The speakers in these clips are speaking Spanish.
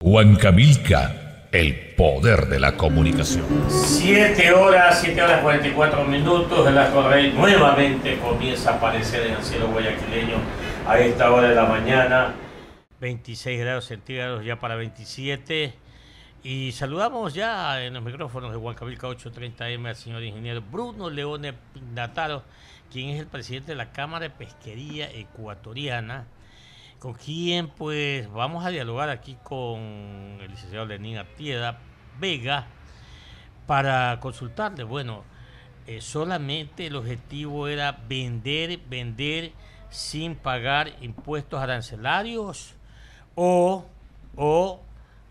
Huancavelica, el poder de la comunicación. 7 horas 44 minutos. El astro rey nuevamente comienza a aparecer en el cielo guayaquileño a esta hora de la mañana. 26 grados centígrados ya para 27. Y saludamos ya en los micrófonos de Huancavelica 830M al señor ingeniero Bruno Leone Pignataro, quien es el presidente de la Cámara de Pesquería Ecuatoriana, con quien pues vamos a dialogar aquí con el licenciado Lenín Artieda Vega para consultarle. Bueno, solamente el objetivo era vender sin pagar impuestos arancelarios o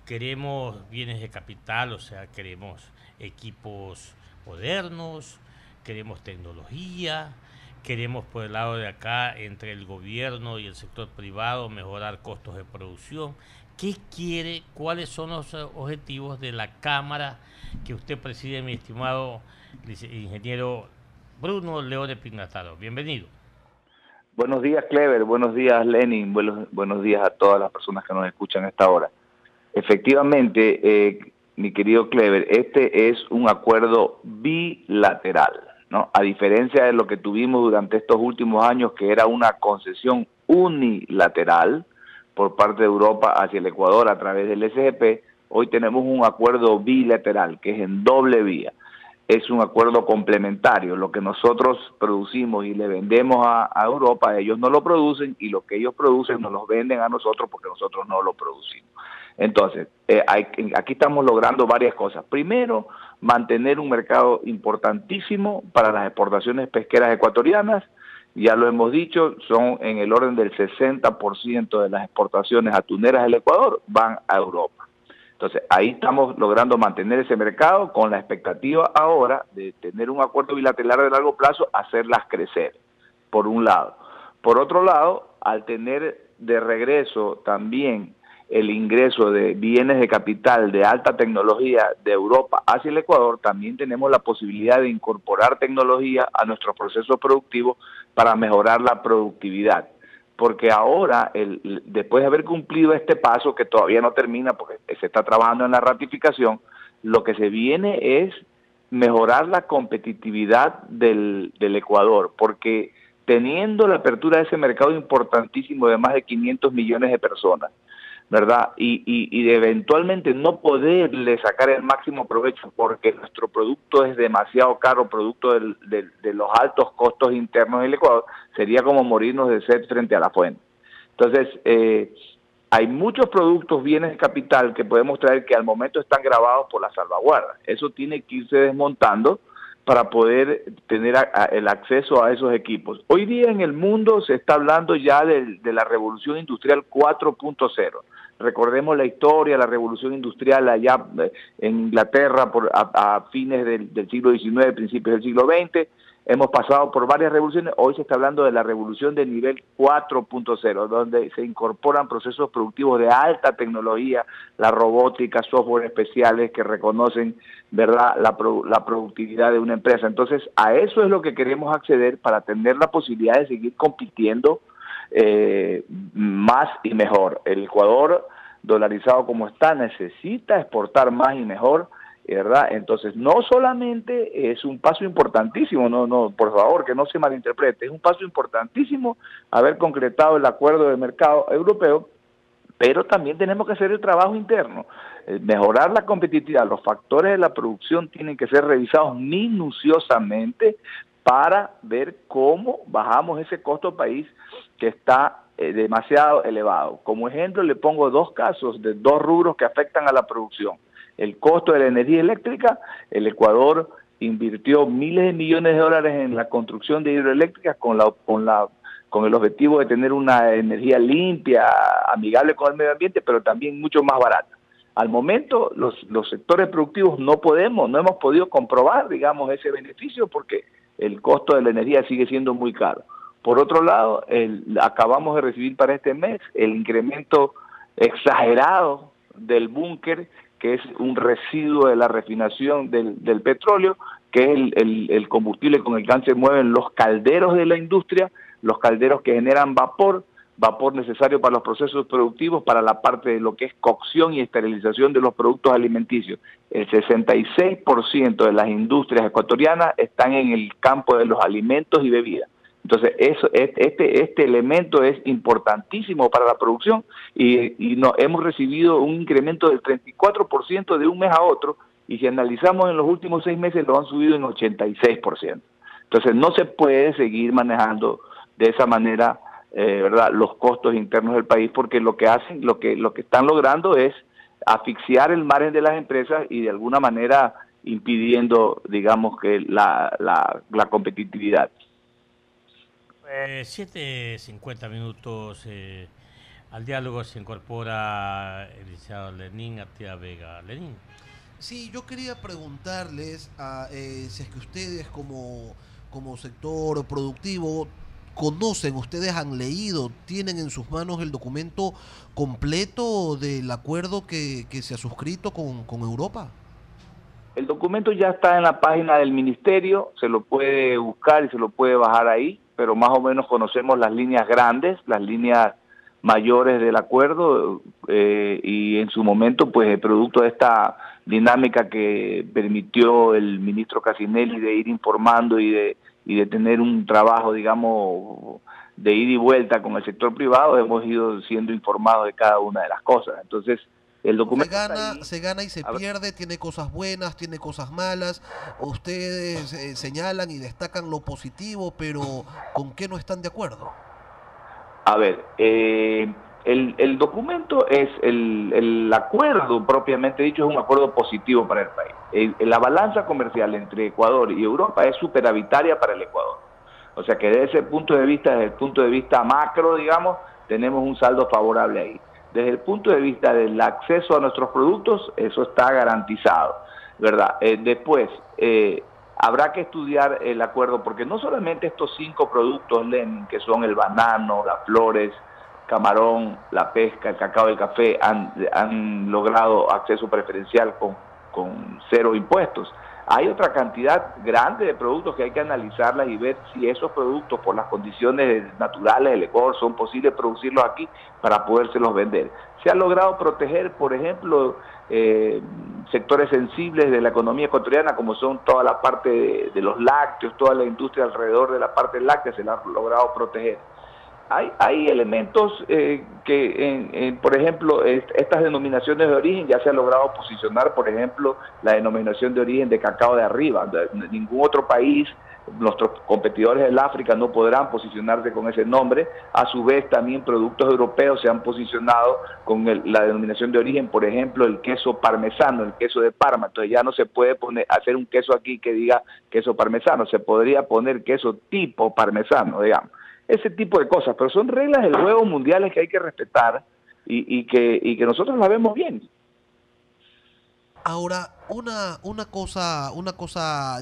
queremos bienes de capital, o sea, queremos equipos modernos, queremos tecnología, queremos por el lado de acá, entre el gobierno y el sector privado, mejorar costos de producción. ¿Qué quiere? ¿Cuáles son los objetivos de la Cámara que usted preside, mi estimado ingeniero Bruno Leone Pignataro? Bienvenido. Buenos días, Clever. Buenos días, Lenin. Buenos días a todas las personas que nos escuchan a esta hora. Efectivamente, mi querido Clever, este es un acuerdo bilateral, ¿no? A diferencia de lo que tuvimos durante estos últimos años, que era una concesión unilateral por parte de Europa hacia el Ecuador a través del SGP, hoy tenemos un acuerdo bilateral, que es en doble vía. Es un acuerdo complementario. Lo que nosotros producimos y le vendemos a Europa, ellos no lo producen, y lo que ellos producen nos lo venden a nosotros porque nosotros no lo producimos. Entonces, aquí estamos logrando varias cosas. Primero, mantener un mercado importantísimo para las exportaciones pesqueras ecuatorianas. Ya lo hemos dicho, son en el orden del 60% de las exportaciones atuneras del Ecuador van a Europa. Entonces, ahí estamos logrando mantener ese mercado con la expectativa ahora de tener un acuerdo bilateral de largo plazo, hacerlas crecer, por un lado. Por otro lado, al tener de regreso también el ingreso de bienes de capital de alta tecnología de Europa hacia el Ecuador, también tenemos la posibilidad de incorporar tecnología a nuestros procesos productivos para mejorar la productividad. Porque ahora, después de haber cumplido este paso, que todavía no termina porque se está trabajando en la ratificación, lo que se viene es mejorar la competitividad del Ecuador, porque teniendo la apertura de ese mercado importantísimo de más de 500 millones de personas, ¿verdad? Y de eventualmente no poderle sacar el máximo provecho porque nuestro producto es demasiado caro, producto de los altos costos internos del Ecuador, sería como morirnos de sed frente a la fuente. Entonces, hay muchos productos, bienes de capital que podemos traer que al momento están grabados por la salvaguarda. Eso tiene que irse desmontando para poder tener el acceso a esos equipos. Hoy día en el mundo se está hablando ya de la revolución industrial 4.0. Recordemos la historia, la revolución industrial allá en Inglaterra a fines del siglo XIX, principios del siglo XX. Hemos pasado por varias revoluciones. Hoy se está hablando de la revolución de nivel 4.0, donde se incorporan procesos productivos de alta tecnología, la robótica, software especiales que reconocen, ¿verdad?, la productividad de una empresa. Entonces, a eso es lo que queremos acceder para tener la posibilidad de seguir compitiendo más y mejor. El Ecuador, dolarizado como está, necesita exportar más y mejor, ¿verdad? Entonces, no solamente es un paso importantísimo, no, por favor, que no se malinterprete, es un paso importantísimo haber concretado el acuerdo de mercado europeo, pero también tenemos que hacer el trabajo interno, mejorar la competitividad. Los factores de la producción tienen que ser revisados minuciosamente para ver cómo bajamos ese costo país que está demasiado elevado. Como ejemplo, le pongo dos casos de dos rubros que afectan a la producción. El costo de la energía eléctrica. El Ecuador invirtió miles de millones de dólares en la construcción de hidroeléctricas con el objetivo de tener una energía limpia, amigable con el medio ambiente, pero también mucho más barata. Al momento, los sectores productivos no hemos podido comprobar, digamos, ese beneficio porque el costo de la energía sigue siendo muy caro. Por otro lado, acabamos de recibir para este mes el incremento exagerado del búnker, que es un residuo de la refinación del petróleo, que es el combustible con el que se mueven los calderos de la industria, los calderos que generan vapor, vapor necesario para los procesos productivos, para la parte de lo que es cocción y esterilización de los productos alimenticios. El 66% de las industrias ecuatorianas están en el campo de los alimentos y bebidas. Entonces, este elemento es importantísimo para la producción y hemos recibido un incremento del 34% de un mes a otro, y si analizamos en los últimos 6 meses lo han subido en 86%. Entonces, no se puede seguir manejando de esa manera, ¿verdad?, los costos internos del país, porque lo que hacen, lo que están logrando es asfixiar el margen de las empresas y de alguna manera impidiendo, digamos, que la competitividad. 7:50 minutos. Al diálogo se incorpora el licenciado Lenín Artieda Vega. Lenín. Sí, yo quería preguntarles si es que ustedes como sector productivo conocen, ustedes han leído, tienen en sus manos el documento completo del acuerdo que se ha suscrito con Europa. El documento ya está en la página del ministerio, se lo puede buscar y se lo puede bajar ahí, pero más o menos conocemos las líneas grandes, las líneas mayores del acuerdo, y en su momento, pues, el producto de esta dinámica que permitió el ministro Casinelli de ir informando y de tener un trabajo, digamos, de ida y vuelta con el sector privado, hemos ido siendo informados de cada una de las cosas. Entonces, el documento se gana y se pierde, tiene cosas buenas, tiene cosas malas. Ustedes señalan y destacan lo positivo, pero ¿con qué no están de acuerdo? A ver, el documento es el acuerdo propiamente dicho, es un acuerdo positivo para el país. La balanza comercial entre Ecuador y Europa es superavitaria para el Ecuador. O sea que desde ese punto de vista, desde el punto de vista macro, digamos, tenemos un saldo favorable ahí. Desde el punto de vista del acceso a nuestros productos, eso está garantizado, ¿verdad? Después, habrá que estudiar el acuerdo, porque no solamente estos 5 productos, Lenin, que son el banano, las flores, camarón, la pesca, el cacao y el café, han logrado acceso preferencial con 0 impuestos. Hay otra cantidad grande de productos que hay que analizarlas y ver si esos productos, por las condiciones naturales del Ecuador, son posibles producirlos aquí para podérselos vender. Se ha logrado proteger, por ejemplo, sectores sensibles de la economía ecuatoriana, como son toda la parte de los lácteos, toda la industria alrededor de la parte láctea, se la ha logrado proteger. Hay elementos que, por ejemplo, estas denominaciones de origen ya se ha logrado posicionar, por ejemplo, la denominación de origen de cacao de arriba. Ningún otro país, nuestros competidores del África no podrán posicionarse con ese nombre. A su vez, también productos europeos se han posicionado con la denominación de origen, por ejemplo, el queso parmesano, el queso de Parma. Entonces ya no se puede hacer un queso aquí que diga queso parmesano, se podría poner queso tipo parmesano, digamos. Ese tipo de cosas, pero son reglas del juego mundiales que hay que respetar y que nosotros la vemos bien. Ahora, una cosa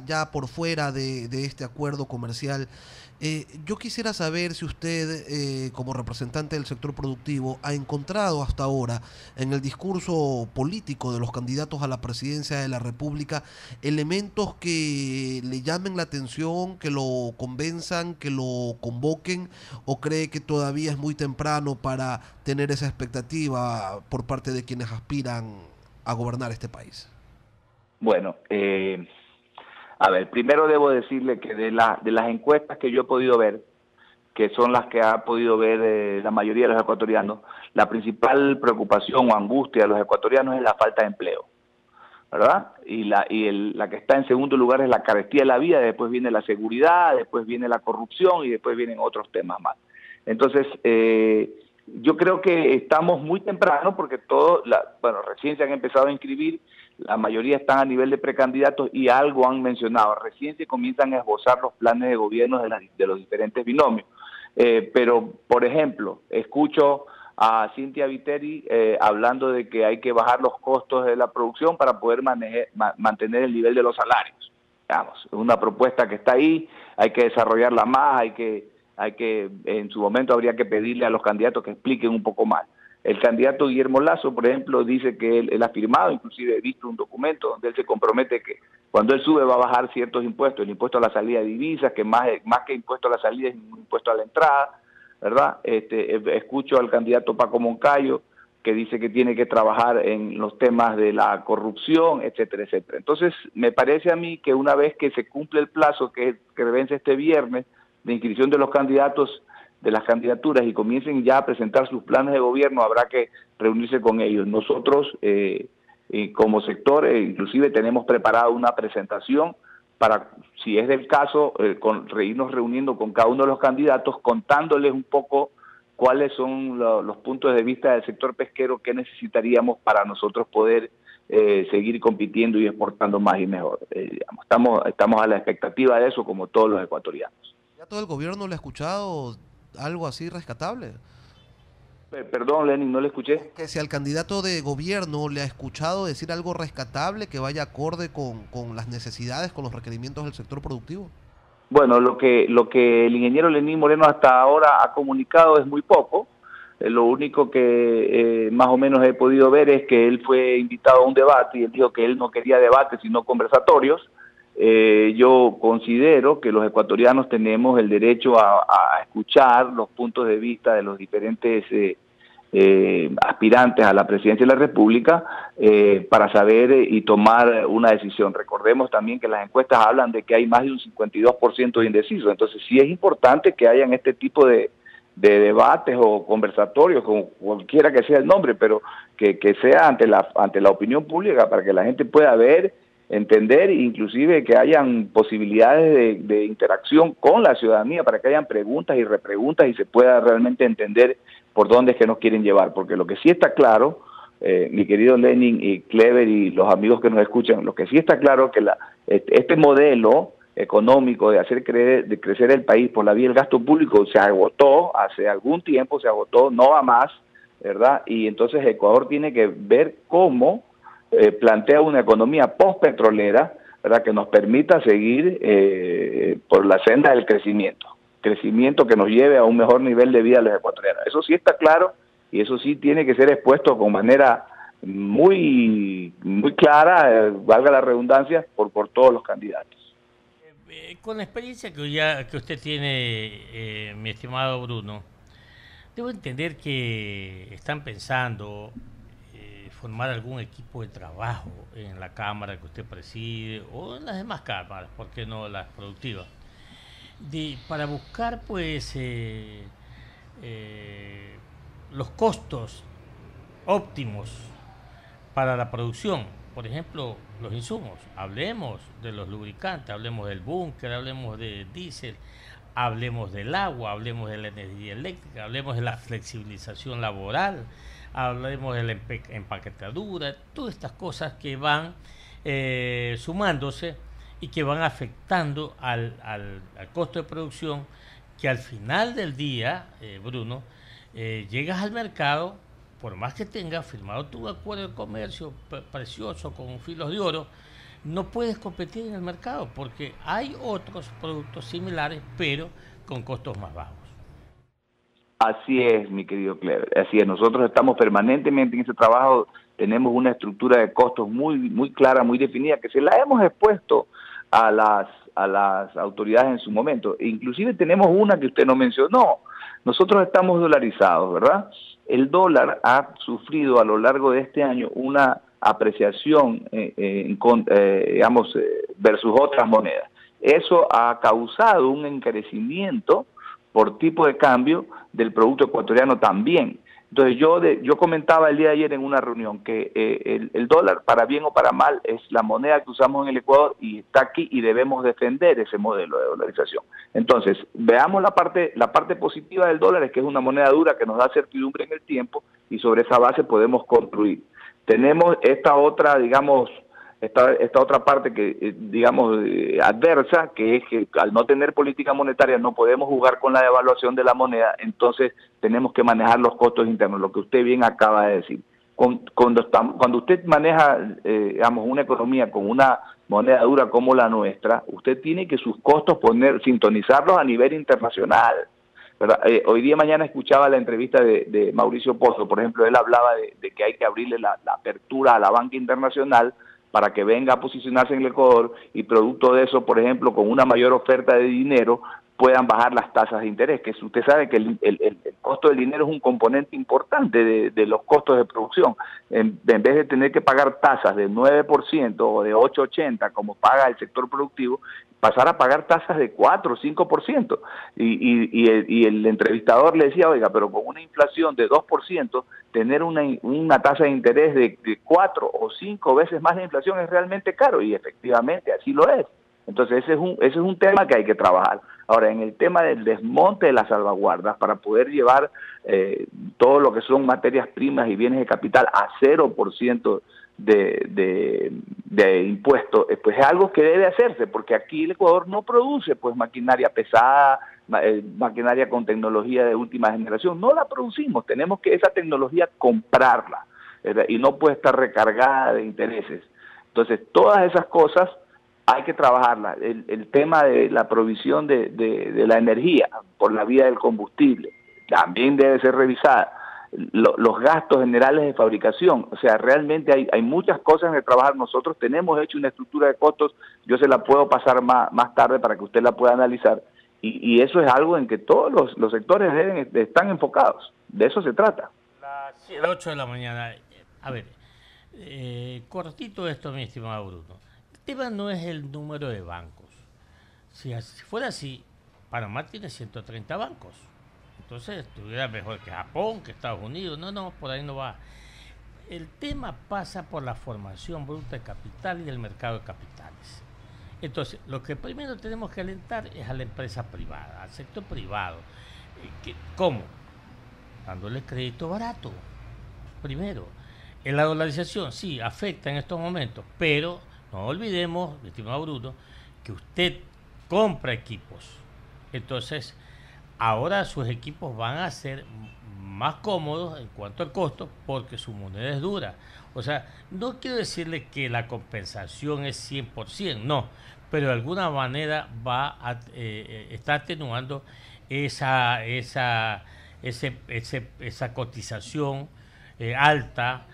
ya por fuera de este acuerdo comercial, yo quisiera saber si usted, como representante del sector productivo, ha encontrado hasta ahora en el discurso político de los candidatos a la presidencia de la República elementos que le llamen la atención, que lo convenzan, que lo convoquen, o cree que todavía es muy temprano para tener esa expectativa por parte de quienes aspiran a gobernar este país? Bueno, a ver, primero debo decirle que de las encuestas que yo he podido ver, que son las que ha podido ver la mayoría de los ecuatorianos, la principal preocupación o angustia de los ecuatorianos es la falta de empleo, ¿verdad? Y la que está en segundo lugar es la carestía de la vida, después viene la seguridad, después viene la corrupción y después vienen otros temas más. Entonces, yo creo que estamos muy temprano porque recién se han empezado a inscribir, la mayoría están a nivel de precandidatos y algo han mencionado. Recién se comienzan a esbozar los planes de gobierno de los diferentes binomios. Pero, por ejemplo, escucho a Cintia Viteri hablando de que hay que bajar los costos de la producción para poder mantener el nivel de los salarios. Digamos, es una propuesta que está ahí, hay que desarrollarla más, en su momento habría que pedirle a los candidatos que expliquen un poco más. El candidato Guillermo Lasso, por ejemplo, dice que él ha firmado, inclusive he visto un documento donde él se compromete que cuando él sube va a bajar ciertos impuestos, el impuesto a la salida de divisas, que más que impuesto a la salida es un impuesto a la entrada, ¿verdad? Escucho al candidato Paco Moncayo, que dice que tiene que trabajar en los temas de la corrupción, etcétera, etcétera. Entonces, me parece a mí que una vez que se cumple el plazo que vence este viernes de inscripción de los candidatos, de las candidaturas, y comiencen ya a presentar sus planes de gobierno, habrá que reunirse con ellos. Nosotros, como sector, inclusive tenemos preparada una presentación para, si es del caso, irnos reuniendo con cada uno de los candidatos, contándoles un poco cuáles son los puntos de vista del sector pesquero que necesitaríamos para nosotros poder seguir compitiendo y exportando más y mejor. Estamos a la expectativa de eso, como todos los ecuatorianos. ¿Ya todo el gobierno le ha escuchado algo así rescatable? Perdón, Lenin, no le escuché. Que si al candidato de gobierno le ha escuchado decir algo rescatable que vaya acorde con las necesidades, con los requerimientos del sector productivo. Bueno, lo que el ingeniero Lenín Moreno hasta ahora ha comunicado es muy poco. Lo único que más o menos he podido ver es que él fue invitado a un debate y él dijo que él no quería debates sino conversatorios. Yo considero que los ecuatorianos tenemos el derecho a escuchar los puntos de vista de los diferentes aspirantes a la presidencia de la República para saber y tomar una decisión. Recordemos también que las encuestas hablan de que hay más de un 52% de indecisos, entonces sí es importante que hayan este tipo de debates o conversatorios, como cualquiera que sea el nombre, pero que sea ante la opinión pública para que la gente pueda ver, entender, inclusive que hayan posibilidades de interacción con la ciudadanía para que hayan preguntas y repreguntas y se pueda realmente entender por dónde es que nos quieren llevar, porque lo que sí está claro, mi querido Lenin y Clever y los amigos que nos escuchan, lo que sí está claro es que este modelo económico de hacer crecer el país por la vía del gasto público se agotó hace algún tiempo, no va más, ¿verdad? Y entonces Ecuador tiene que ver cómo plantea una economía postpetrolera, ¿verdad?, que nos permita seguir por la senda del crecimiento que nos lleve a un mejor nivel de vida a los ecuatorianos. Eso sí está claro y eso sí tiene que ser expuesto con manera muy clara, valga la redundancia, por todos los candidatos. Con la experiencia que usted tiene, mi estimado Bruno, debo entender que están pensando formar algún equipo de trabajo en la Cámara que usted preside o en las demás cámaras, ¿por qué no las productivas? Para buscar pues los costos óptimos para la producción, por ejemplo, los insumos. Hablemos de los lubricantes, hablemos del búnker, hablemos de diésel, hablemos del agua, hablemos de la energía eléctrica, hablemos de la flexibilización laboral, hablemos de la empaquetadura, todas estas cosas que van sumándose y que van afectando al costo de producción, que al final del día, Bruno, llegas al mercado, por más que tengas firmado tu acuerdo de comercio precioso con filos de oro, no puedes competir en el mercado porque hay otros productos similares, pero con costos más bajos. Así es, mi querido Clever, así es. Nosotros estamos permanentemente en ese trabajo, tenemos una estructura de costos muy clara, muy definida, que se la hemos expuesto a las autoridades en su momento. Inclusive tenemos una que usted no mencionó. Nosotros estamos dolarizados, ¿verdad? El dólar ha sufrido a lo largo de este año una apreciación, digamos, versus otras monedas. Eso ha causado un encarecimiento por tipo de cambio del producto ecuatoriano también. Entonces yo comentaba el día de ayer en una reunión que el dólar, para bien o para mal, es la moneda que usamos en el Ecuador y está aquí y debemos defender ese modelo de dolarización. Entonces, veamos la parte positiva del dólar, es que es una moneda dura que nos da certidumbre en el tiempo y sobre esa base podemos construir. Tenemos esta otra, digamos, esta otra parte que, digamos, adversa, que es que al no tener política monetaria no podemos jugar con la devaluación de la moneda, entonces tenemos que manejar los costos internos, lo que usted bien acaba de decir. Cuando usted maneja, digamos, una economía con una moneda dura como la nuestra, usted tiene que sus costos sintonizarlos a nivel internacional, ¿verdad? Hoy día mañana escuchaba la entrevista de Mauricio Pozo, por ejemplo, él hablaba de que hay que abrirle la apertura a la banca internacional para que venga a posicionarse en el Ecuador y producto de eso, por ejemplo, con una mayor oferta de dinero, puedan bajar las tasas de interés, que usted sabe que el costo del dinero es un componente importante de los costos de producción. En vez de tener que pagar tasas de 9% o de 8,80% como paga el sector productivo, pasar a pagar tasas de 4 o 5%. Y el entrevistador le decía, oiga, pero con una inflación de 2%, tener una tasa de interés de 4 o 5 veces más de inflación es realmente caro, y efectivamente así lo es. Entonces ese es un tema que hay que trabajar. Ahora, en el tema del desmonte de las salvaguardas, para poder llevar todo lo que son materias primas y bienes de capital a 0% de impuestos, pues es algo que debe hacerse, porque aquí el Ecuador no produce pues maquinaria pesada, maquinaria con tecnología de última generación, no la producimos, tenemos que esa tecnología comprarla, ¿verdad? Y no puede estar recargada de intereses. Entonces, todas esas cosas hay que trabajarla. El tema de la provisión de la energía por la vía del combustible también debe ser revisada. Los gastos generales de fabricación, o sea, realmente hay muchas cosas en que trabajar. Nosotros tenemos hecho una estructura de costos, yo se la puedo pasar más tarde para que usted la pueda analizar, y eso es algo en que todos los sectores están enfocados. De eso se trata. Las 8 de la mañana. A ver, cortito esto, mi estimado Bruno. El tema no es el número de bancos. Si fuera así, Panamá tiene 130 bancos. Entonces estuviera mejor que Japón, que Estados Unidos. No, por ahí no va. El tema pasa por la formación bruta de capital y el mercado de capitales. Entonces, lo que primero tenemos que alentar es a la empresa privada, al sector privado. ¿Cómo? Dándole crédito barato. Primero, en la dolarización sí afecta en estos momentos, pero no olvidemos, mi estimado Bruno, que usted compra equipos. Entonces, ahora sus equipos van a ser más cómodos en cuanto al costo porque su moneda es dura. O sea, no quiero decirle que la compensación es 100%, no, pero de alguna manera está atenuando esa cotización alta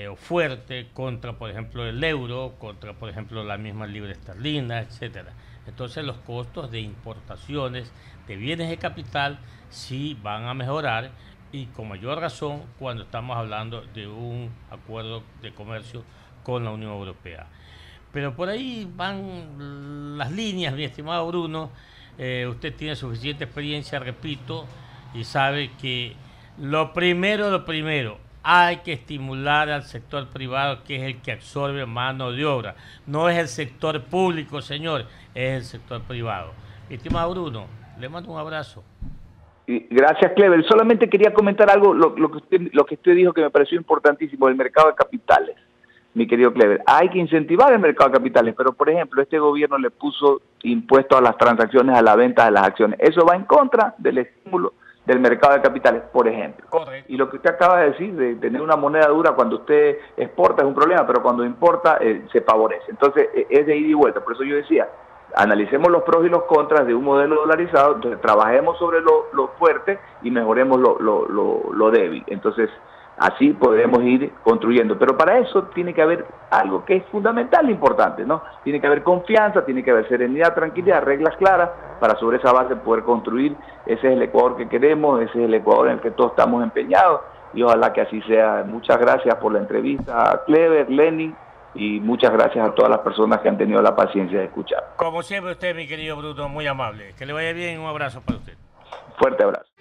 o fuerte contra, por ejemplo, el euro, contra, por ejemplo, la misma libra esterlina, etcétera. Entonces los costos de importaciones de bienes de capital sí van a mejorar, y con mayor razón cuando estamos hablando de un acuerdo de comercio con la Unión Europea. Pero por ahí van las líneas, mi estimado Bruno. Usted tiene suficiente experiencia, repito, y sabe que lo primero, hay que estimular al sector privado, que es el que absorbe mano de obra. No es el sector público, señor, es el sector privado. Estimado Bruno, le mando un abrazo. Gracias, Clever. Solamente quería comentar algo, lo que usted dijo, que me pareció importantísimo, el mercado de capitales. Mi querido Clever, hay que incentivar el mercado de capitales, pero por ejemplo, este gobierno le puso impuestos a las transacciones, a la venta de las acciones. Eso va en contra del estímulo del mercado de capitales, por ejemplo. Correcto. Y lo que usted acaba de decir, de tener una moneda dura cuando usted exporta es un problema, pero cuando importa se favorece. Entonces es de ida y vuelta. Por eso yo decía, analicemos los pros y los contras de un modelo dolarizado, entonces trabajemos sobre lo fuerte y mejoremos lo débil. Entonces así podremos ir construyendo. Pero para eso tiene que haber algo que es fundamental e importante, ¿no? Tiene que haber confianza, tiene que haber serenidad, tranquilidad, reglas claras, para sobre esa base poder construir. Ese es el Ecuador que queremos, ese es el Ecuador en el que todos estamos empeñados, y ojalá que así sea. Muchas gracias por la entrevista, Clever, Lenin, y muchas gracias a todas las personas que han tenido la paciencia de escuchar. Como siempre usted, mi querido Bruno, muy amable. Que le vaya bien, un abrazo para usted. Fuerte abrazo.